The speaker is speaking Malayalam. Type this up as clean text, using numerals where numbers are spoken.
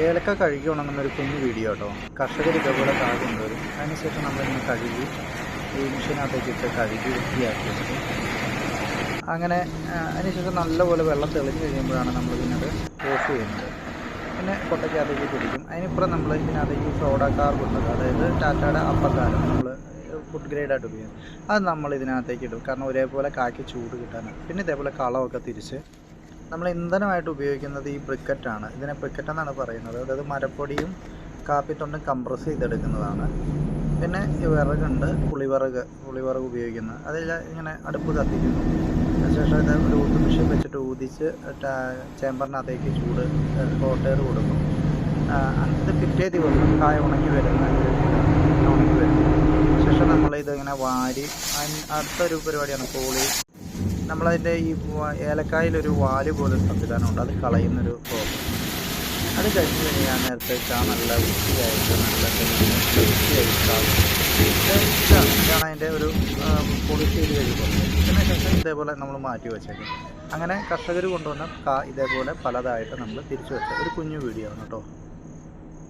ഏലക്ക കഴുകി ഉണങ്ങുന്നൊരു കുഞ്ഞു വീഡിയോ കേട്ടോ. കർഷകർ ഇതേപോലെ കായ കൊണ്ടുവരും. അതിനുശേഷം നമ്മളിങ്ങനെ കഴുകി ഈ മെഷീനകത്തേക്ക് ഇട്ട് കഴുകി വൃത്തിയാക്കി വെക്കും. അങ്ങനെ അതിനുശേഷം നല്ലപോലെ വെള്ളം തെളിഞ്ഞ് കഴിയുമ്പോഴാണ് നമ്മൾ ഇതിനത് ഓഫ് ചെയ്യുന്നത്. പിന്നെ കൊട്ടയ്ക്കകത്തേക്ക് പിടിക്കും. അതിനിപ്പുറം നമ്മൾ ഇതിനകത്തേക്ക് സോഡ കാർബുണ്ട്, അതായത് ടാറ്റയുടെ അപ്പക്കാരം നമ്മൾ ഫുഡ് ഗ്രേഡായിട്ട് ഉപയോഗിക്കും. അത് നമ്മൾ ഇതിനകത്തേക്ക് ഇടും, കാരണം ഒരേപോലെ കായ്ക്ക് ചൂട് കിട്ടാനാണ്. പിന്നെ ഇതേപോലെ കളമൊക്കെ തിരിച്ച് നമ്മൾ ഇന്ധനമായിട്ട് ഉപയോഗിക്കുന്നത് ഈ ബ്രിക്കറ്റാണ്. ഇതിനെ ബ്രിക്കറ്റ് എന്നാണ് പറയുന്നത്. അതായത് മരപ്പൊടിയും കാപ്പിത്തൊണ്ടും കംപ്രസ് ചെയ്തെടുക്കുന്നതാണ്. പിന്നെ ഈ വിറകുണ്ട്, പുളിവിറക് ഉപയോഗിക്കുന്നത്. അതിൽ ഇങ്ങനെ അടുപ്പ് കത്തിക്കുന്നു. അതിനുശേഷം ഇത് ഒരു ഊത്ത് മെഷീൻ വെച്ചിട്ട് ഊതിച്ച് ചേമ്പറിനകത്തേക്ക് ചൂട് ഹോട്ട് എയർ കൊടുക്കും. ഇത് പിറ്റേ ദിവസം കായ ഉണങ്ങി വരുന്ന ശേഷം നമ്മളിതിങ്ങനെ വാരി അടുത്തൊരു പരിപാടിയാണ് പോളി. നമ്മളതിൻ്റെ ഈ ഏലക്കായിലൊരു വാല് പോലൊരു സംവിധാനമുണ്ട്, അത് കളയുന്നൊരു പ്രോസസ്. അത് കഴിഞ്ഞ് കഴിഞ്ഞാൽ നേരത്തേക്ക് നല്ല വൃത്തിയായിട്ട് നല്ല വൃത്തിയായിട്ടാകും. ഇതാണ് അതിൻ്റെ ഒരു പോളിഷ് ചെയ്ത് കഴിയുമ്പോൾ. ഇതിന് ശേഷം ഇതേപോലെ നമ്മൾ മാറ്റി വെച്ചേക്കും. അങ്ങനെ കർഷകർ കൊണ്ടുവന്ന ഇതേപോലെ പലതായിട്ട് നമ്മൾ തിരിച്ചു വെച്ച ഒരു കുഞ്ഞു വീഡിയോ ആണ് കേട്ടോ.